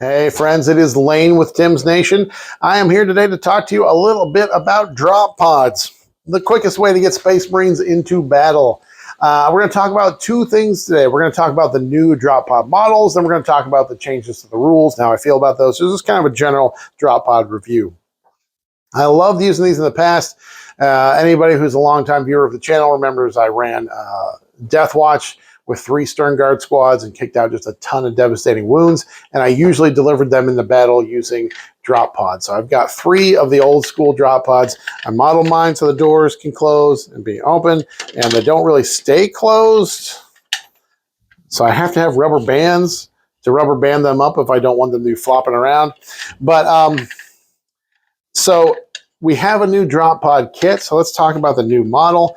Hey friends, it is Lane with Tim's Nation. I am here today to talk to you a little bit about drop pods, the quickest way to get Space Marines into battle. We're going to talk about two things today. We're going to talk about the new drop pod models, then we're going to talk about the changes to the rules, and how I feel about those. So this is kind of a general drop pod review. I loved using these in the past. Anybody who's a longtime viewer of the channel remembers I ran Death Watch with 3 Stern Guard squads and kicked out just a ton of devastating wounds. And I usually delivered them into battle using drop pods. So I've got 3 of the old school drop pods. I modeled mine so the doors can close and be open, and they don't really stay closed. So I have to have rubber bands to rubber band them up if I don't want them to be flopping around. But so we have a new drop pod kit, so let's talk about the new model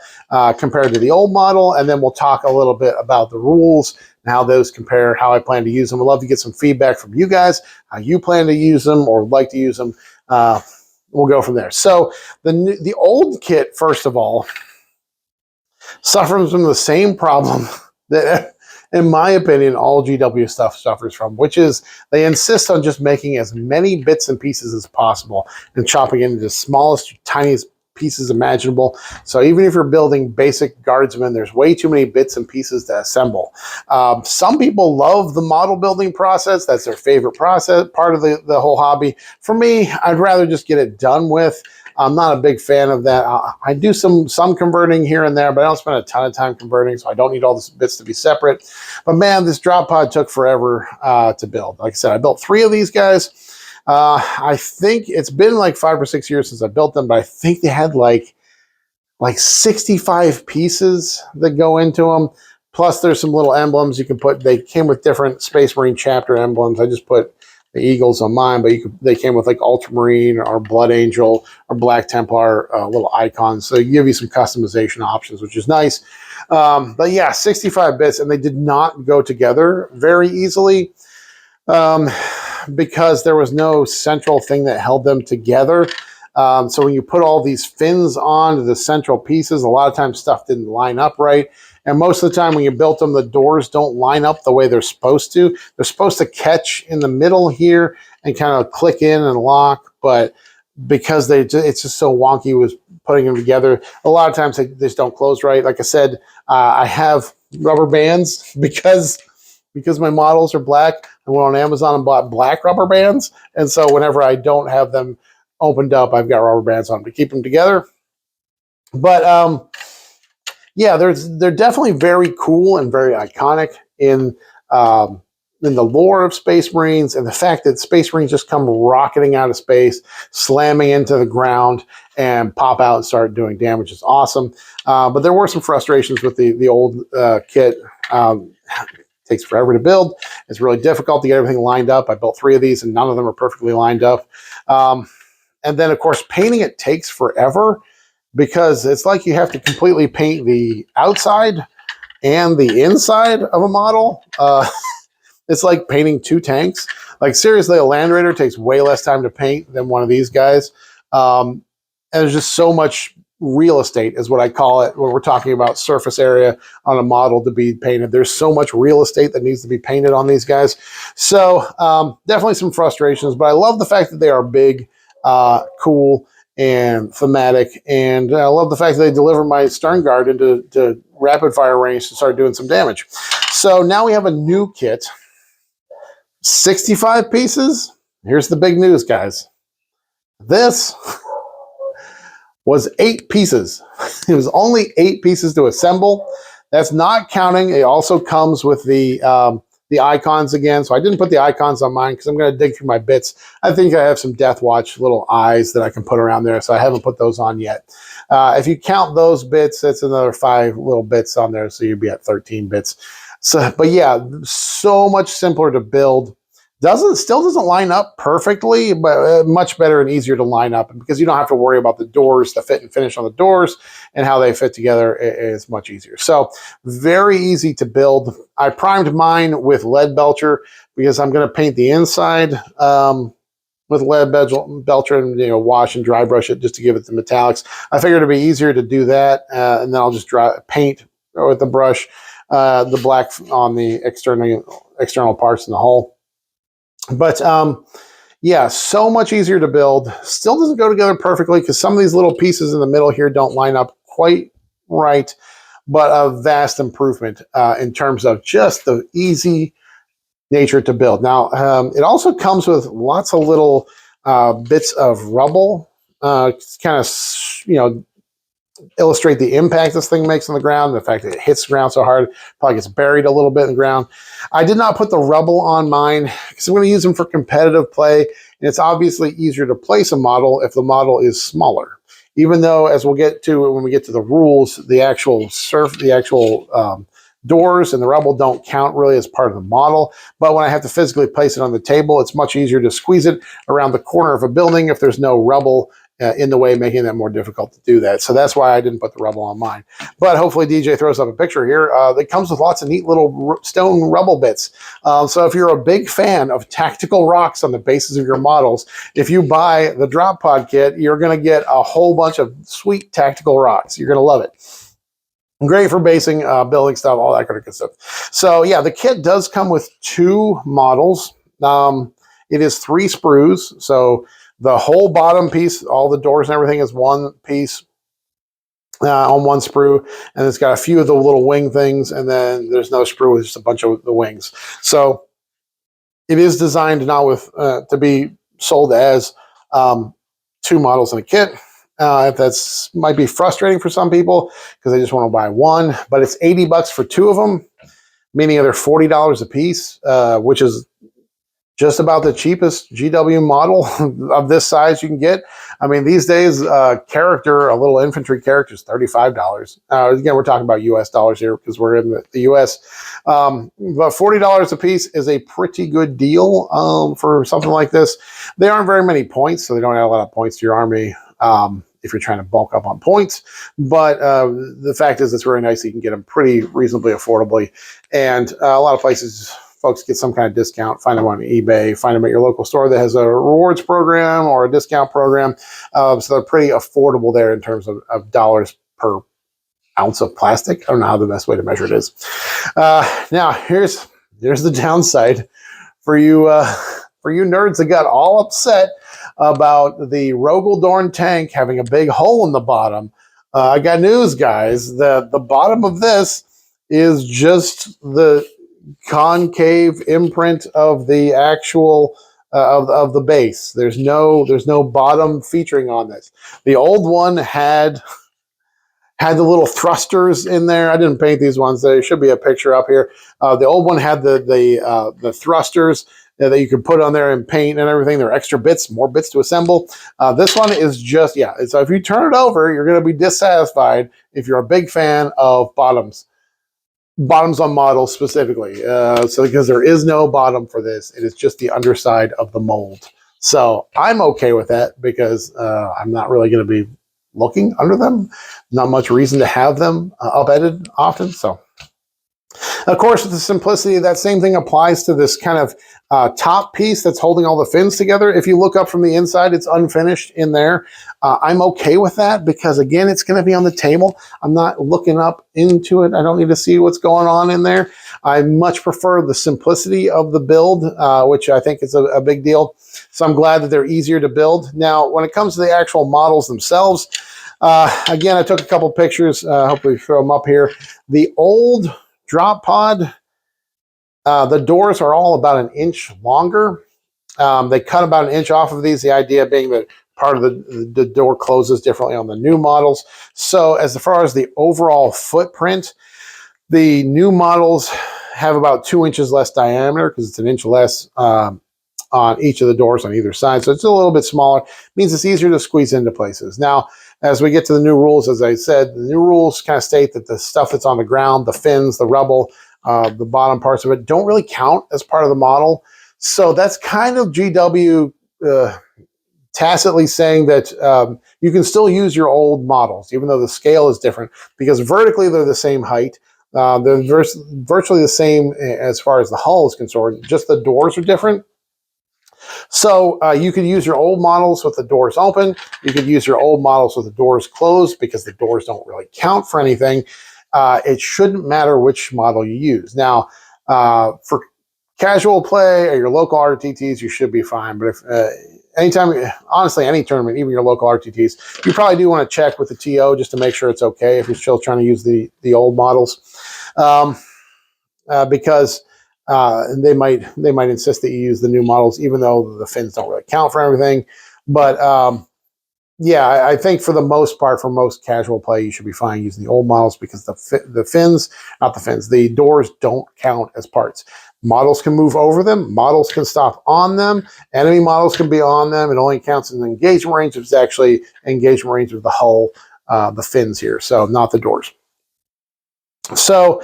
compared to the old model, and then we'll talk a little bit about the rules and how those compare, how I plan to use them. I'd love to get some feedback from you guys, how you plan to use them or would like to use them. We'll go from there. So the old kit, first of all, suffers from the same problem that, in my opinion, all GW stuff suffers from, which is they insist on just making as many bits and pieces as possible and chopping it into the smallest, tiniest pieces imaginable. So even if you're building basic guardsmen, there's way too many bits and pieces to assemble. Some people love the model building process. That's their favorite process, part of the whole hobby. For me, I'd rather just get it done with. I'm not a big fan of that. I do some converting here and there, but I don't spend a ton of time converting, so I don't need all the bits to be separate. But man, this drop pod took forever to build. Like I said, I built 3 of these guys. I think it's been like 5 or 6 years since I built them, but I think they had like 65 pieces that go into them. Plus, there's some little emblems you can put. They came with different Space Marine chapter emblems. I just put the Eagles on mine, but they came with like Ultramarine or Blood Angel or Black Templar little icons. So they give you some customization options, which is nice. But yeah, 65 bits, and they did not go together very easily because there was no central thing that held them together. So when you put all these fins on the central pieces, a lot of times stuff didn't line up right. And most of the time when you built them, the doors don't line up the way they're supposed to. They're supposed to catch in the middle here and kind of click in and lock, but because it's just so wonky with putting them together, a lot of times they just don't close right. Like I said, I have rubber bands because my models are black. I went on Amazon and bought black rubber bands. And so whenever I don't have them opened up, I've got rubber bands on them to keep them together. But yeah, they're definitely very cool and very iconic in the lore of Space Marines, and the fact that Space Marines just come rocketing out of space, slamming into the ground, and pop out and start doing damage is awesome. But there were some frustrations with the old kit. It takes forever to build. It's really difficult to get everything lined up. I built 3 of these, and none of them are perfectly lined up. And then, of course, painting it takes forever, because it's like you have to completely paint the outside and the inside of a model. It's like painting 2 tanks. Like seriously, a Land Raider takes way less time to paint than one of these guys. And there's just so much real estate is what I call it when we're talking about surface area on a model to be painted. There's so much real estate that needs to be painted on these guys. So definitely some frustrations, but I love the fact that they are big, cool, and thematic, and I love the fact that they deliver my Stern Guard into rapid fire range to start doing some damage. So now we have a new kit, 65 pieces. Here's the big news, guys. This was 8 pieces. It was only 8 pieces to assemble. That's not counting. It also comes with the icons again. So I didn't put the icons on mine because I'm going to dig through my bits. I think I have some Death Watch little eyes that I can put around there. So I haven't put those on yet. If you count those bits, that's another 5 little bits on there. So you'd be at 13 bits. So, but yeah, so much simpler to build. Still doesn't line up perfectly, but much better and easier to line up, because you don't have to worry about the doors, the fit and finish on the doors, and how they fit together is much easier. So very easy to build. I primed mine with Lead Belcher because I'm going to paint the inside with Lead Belcher and wash and dry brush it just to give it the metallics. I figured it'd be easier to do that, and then I'll just paint with the brush the black on the external parts in the hull. But yeah, so much easier to build. Still doesn't go together perfectly because some of these little pieces in the middle here don't line up quite right, but a vast improvement in terms of just the easy nature to build. Now, it also comes with lots of little bits of rubble, kind of, illustrate the impact this thing makes on the ground, the fact that it hits the ground so hard, probably gets buried a little bit in the ground. I did not put the rubble on mine because I'm going to use them for competitive play, and it's obviously easier to place a model if the model is smaller. Even though, as we'll get to when we get to the rules, the actual doors and the rubble don't count really as part of the model. But when I have to physically place it on the table, it's much easier to squeeze it around the corner of a building if there's no rubble in the way, making that more difficult to do that. So that's why I didn't put the rubble on mine. But hopefully DJ throws up a picture here that comes with lots of neat little stone rubble bits. So if you're a big fan of tactical rocks on the bases of your models, if you buy the Drop Pod kit, you're going to get a whole bunch of sweet tactical rocks. You're going to love it. Great for basing, building stuff, all that kind of good stuff. So yeah, the kit does come with 2 models. It is 3 sprues. So the whole bottom piece, all the doors and everything, is one piece on one sprue, and it's got a few of the little wing things, and then there's no sprue with just a bunch of the wings. So it is designed not with to be sold as 2 models in a kit. If that's might be frustrating for some people because they just want to buy one, but it's $80 for 2 of them, meaning they're $40 a piece, which is just about the cheapest GW model of this size you can get. I mean, these days, a little infantry character is $35. Again, we're talking about US dollars here because we're in the US. But $40 a piece is a pretty good deal for something like this. They aren't very many points, so they don't add a lot of points to your army if you're trying to bulk up on points. But the fact is, it's very nice. You can get them pretty reasonably affordably. And a lot of places, folks get some kind of discount. Find them on eBay. Find them at your local store that has a rewards program or a discount program. So they're pretty affordable there in terms of dollars per ounce of plastic. I don't know how the best way to measure it is. Now, here's the downside for you nerds that got all upset about the Rogel Dorn tank having a big hole in the bottom. I got news, guys. The bottom of this is just the concave imprint of the actual of the base. There's no bottom featuring on this. The old one had the little thrusters in there. I didn't paint these ones. There should be a picture up here. The old one had the thrusters that you could put on there and paint and everything. There are extra bits, more bits to assemble. This one is just, so if you turn it over, you're going to be dissatisfied if you're a big fan of bottoms on models specifically. So because there is no bottom for this, it is just the underside of the mold. So I'm okay with that because I'm not really going to be looking under them. Not much reason to have them upended often. So, of course, with the simplicity, that same thing applies to this kind of top piece that's holding all the fins together. If you look up from the inside, it's unfinished in there. I'm okay with that because, again, it's going to be on the table. I'm not looking up into it. I don't need to see what's going on in there. I much prefer the simplicity of the build, which I think is a big deal. So I'm glad that they're easier to build. Now, when it comes to the actual models themselves, again, I took a couple pictures. Hopefully throw them up here. The old Drop Pod, the doors are all about an inch longer. They cut about an inch off of these, the idea being that part of the door closes differently on the new models. So as far as the overall footprint, the new models have about 2 inches less diameter because it's an inch less on each of the doors on either side. So it's a little bit smaller. It means it's easier to squeeze into places. Now, as we get to the new rules, as I said, the new rules kind of state that the stuff that's on the ground, the fins, the rubble, the bottom parts of it don't really count as part of the model. So that's kind of GW tacitly saying that you can still use your old models, even though the scale is different, because vertically they're the same height. They're virtually the same as far as the hull is concerned, just the doors are different. So you could use your old models with the doors open. You could use your old models with the doors closed because the doors don't really count for anything. It shouldn't matter which model you use. Now, for casual play or your local RTTs, you should be fine. But if anytime, honestly, any tournament, even your local RTTs, you probably do want to check with the TO just to make sure it's okay if you're still trying to use the old models, because they might insist that you use the new models, even though the fins don't really count for everything. But yeah, I think for the most part, for most casual play, you should be fine using the old models because the doors don't count as parts. Models can move over them. Models can stop on them. Enemy models can be on them. It only counts in the engagement range. It's actually engagement range of the hull, the fins here, so not the doors. So,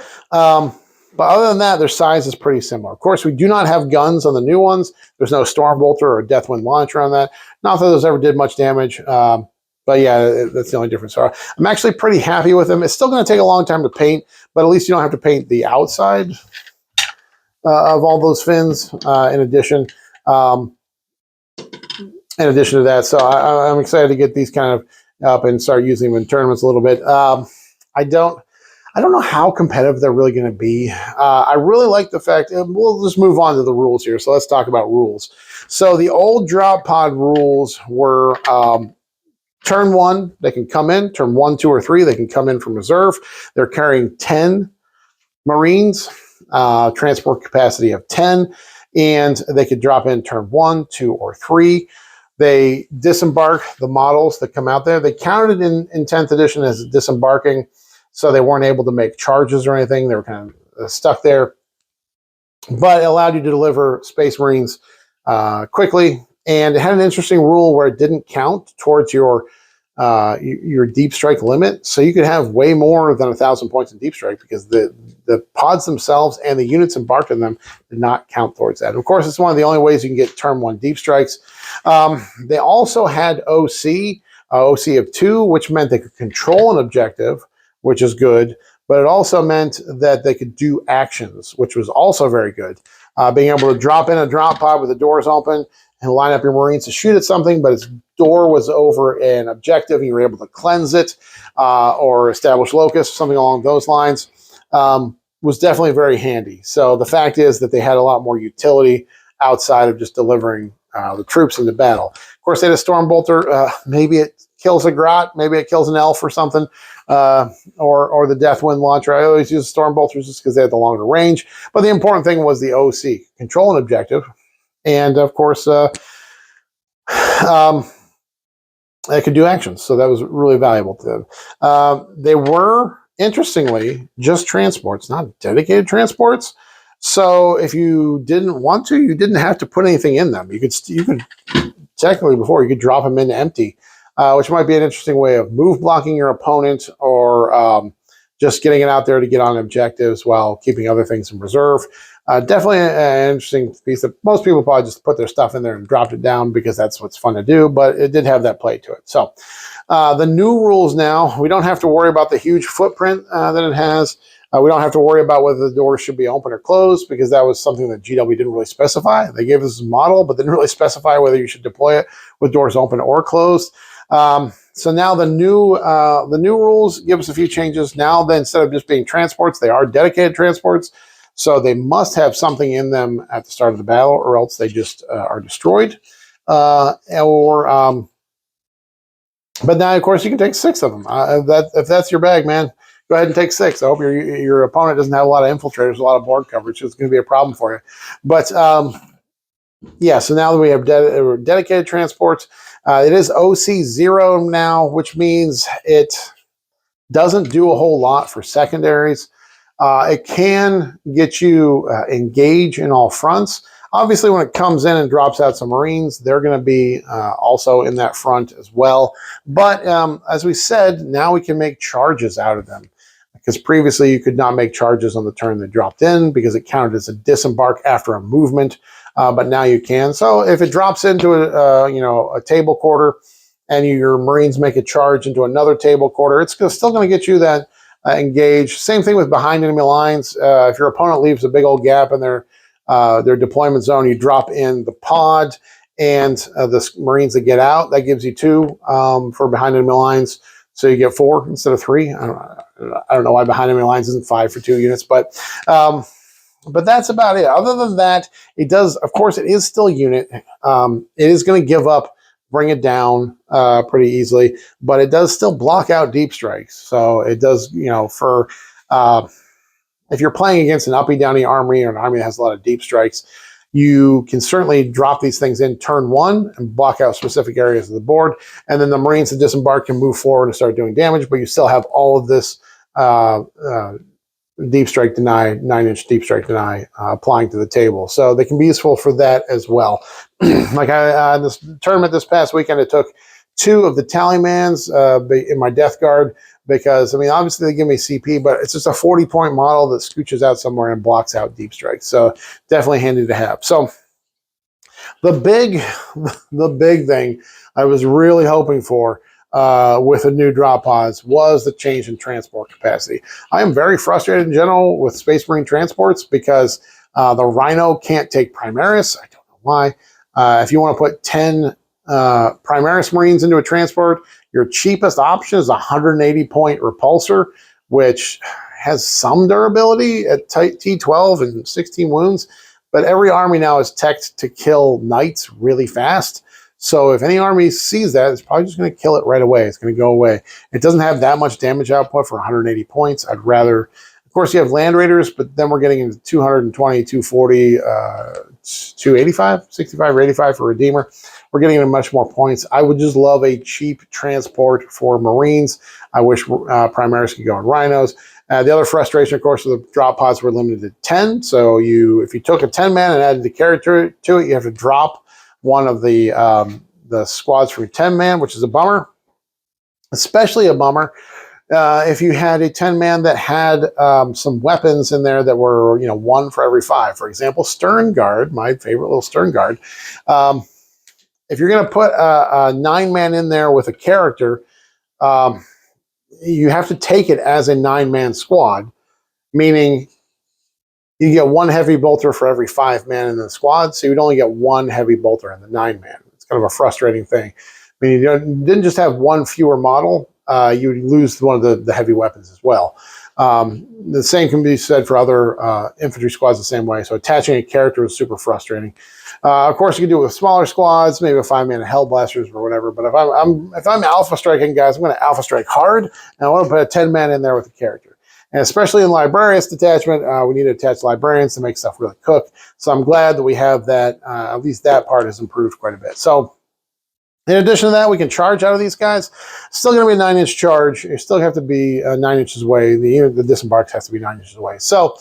but other than that, their size is pretty similar. Of course, we do not have guns on the new ones. There's no Stormbolter or Deathwind launcher on that. Not that those ever did much damage, but yeah, that's the only difference. So I'm actually pretty happy with them. It's still going to take a long time to paint, but at least you don't have to paint the outside of all those fins. In addition to that, so I'm excited to get these kind of up and start using them in tournaments a little bit. I don't know how competitive they're really going to be. I really like the fact, and we'll just move on to the rules here. So let's talk about rules. So the old drop pod rules were turn 1, they can come in. Turn 1, 2, or 3, they can come in from reserve. They're carrying 10 Marines, transport capacity of 10, and they could drop in turn 1, 2, or 3. They disembark the models that come out there. They counted in 10th edition as disembarking, so they weren't able to make charges or anything. They were kind of stuck there. But it allowed you to deliver Space Marines quickly. And it had an interesting rule where it didn't count towards your deep strike limit. So you could have way more than 1,000 points in deep strike because the pods themselves and the units embarked in them did not count towards that. Of course, it's one of the only ways you can get turn 1 deep strikes. They also had OC of 2, which meant they could control an objective, which is good, but it also meant that they could do actions, which was also very good. Being able to drop in a drop pod with the doors open and line up your Marines to shoot at something, but its door was over an objective and you were able to cleanse it or establish locus, something along those lines, was definitely very handy. So the fact is that they had a lot more utility outside of just delivering the troops into battle. Of course, they had a Stormbolter. Maybe it kills a Grot, maybe it kills an Elf or something, or the Deathwind launcher. I always use Stormbolters just because they had the longer range. But the important thing was the OC, control an objective, and of course, they could do actions. So that was really valuable to them. They were, interestingly, just transports, not dedicated transports. So if you didn't want to, you didn't have to put anything in them. You could technically before you could drop them into empty. Which might be an interesting way of move blocking your opponent or just getting it out there to get on objectives while keeping other things in reserve. Definitely an interesting piece that most people probably just put their stuff in there and dropped it down because that's what's fun to do, but it did have that play to it. So the new rules now, we don't have to worry about the huge footprint that it has. We don't have to worry about whether the doors should be open or closed because that was something that GW didn't really specify. They gave us a model, but didn't really specify whether you should deploy it with doors open or closed. So now the new rules give us a few changes. Now, instead of just being transports, they are dedicated transports. So they must have something in them at the start of the battle, or else they just are destroyed. But now, of course, you can take 6 of them. If that's your bag, man, go ahead and take 6. I hope your opponent doesn't have a lot of infiltrators, a lot of board coverage. It's going to be a problem for you. But yeah, so now that we have dedicated transports, it is OC0 now, which means it doesn't do a whole lot for secondaries. It can get you engage in all fronts. Obviously, when it comes in and drops out some Marines, they're going to be also in that front as well. But as we said, now we can make charges out of them. Because previously you could not make charges on the turn they dropped in because it counted as a disembark after a movement. But now you can. So if it drops into a table quarter and your Marines make a charge into another table quarter, it's still going to get you that engage. Same thing with behind enemy lines. If your opponent leaves a big old gap in their deployment zone, you drop in the pod and the Marines that get out. That gives you 2 for behind enemy lines. So you get 4 instead of 3. I don't know why behind enemy lines isn't 5 for 2 units, but But that's about it. Other than that, it does, of course, it is still unit. It is going to give up, bring it down pretty easily, but it does still block out deep strikes. So it does, for if you're playing against an uppy downy army or an army that has a lot of deep strikes, you can certainly drop these things in turn one and block out specific areas of the board. And then the Marines that disembark can move forward and start doing damage, but you still have all of this deep strike deny, 9-inch deep strike deny applying to the table. So they can be useful for that as well. Like this tournament this past weekend, I took 2 of the Tallyman's in my Death Guard because, I mean, obviously they give me CP, but it's just a 40-point model that scooches out somewhere and blocks out deep strikes. So definitely handy to have. So the big thing I was really hoping for with the new drop pods was the change in transport capacity. I am very frustrated in general with Space Marine transports because the Rhino can't take Primaris. I don't know why. If you want to put 10 Primaris Marines into a transport, your cheapest option is a 180-point repulsor, which has some durability at T12 and 16 wounds, but every army now is teched to kill knights really fast. So if any army sees that, it's probably just going to kill it right away. It's going to go away. It doesn't have that much damage output for 180 points. I'd rather, of course, you have Land Raiders, but then we're getting into 220, 240, 285, 65 or 85 for Redeemer. We're getting into much more points. I would just love a cheap transport for Marines. I wish Primaris could go on Rhinos. The other frustration, of course, of the drop pods were limited to 10. So if you took a 10-man and added the character to it, you have to drop one of the squads from 10-man, which is a bummer. Especially a bummer if you had a 10-man that had some weapons in there that were 1 for every 5. For example, Stern Guard, my favorite little Stern Guard. If you're going to put a 9-man in there with a character, you have to take it as a 9-man squad, meaning you get 1 heavy bolter for every 5-man in the squad, so you'd only get 1 heavy bolter in the 9-man. It's kind of a frustrating thing. I mean, you didn't just have 1 fewer model, you lose one of the heavy weapons as well. The same can be said for other infantry squads the same way, so attaching a character is super frustrating. Of course, you can do it with smaller squads, maybe a 5-man Hellblasters or whatever, but if I'm alpha striking guys, I'm going to alpha strike hard, and I want to put a 10-man in there with a character. And especially in Librarians detachment, we need to attach Librarians to make stuff really cook. So I'm glad that we have that. At least that part has improved quite a bit. So in addition to that, we can charge out of these guys. Still going to be a 9-inch charge. You still have to be 9 inches away. The disembark has to be 9 inches away. So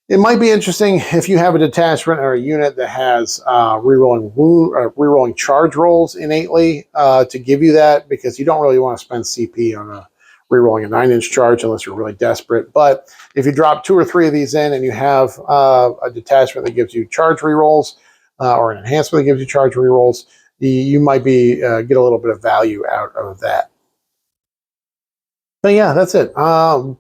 it might be interesting if you have a detachment or a unit that has rerolling charge rolls innately to give you that, because you don't really want to spend CP on rerolling a 9-inch charge unless you're really desperate. But if you drop 2 or 3 of these in and you have a detachment that gives you charge rerolls or an enhancement that gives you charge rerolls, you might be get a little bit of value out of that. But yeah, that's it.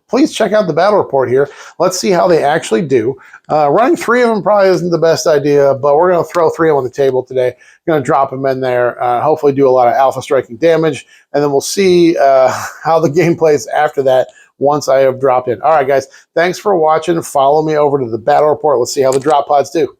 Please check out the battle report here. Let's see how they actually do. Running 3 of them probably isn't the best idea, but we're going to throw 3 on the table today. Going to drop them in there, hopefully do a lot of alpha striking damage, and then we'll see how the game plays after that once I have dropped in. All right, guys, thanks for watching. Follow me over to the battle report. Let's see how the drop pods do.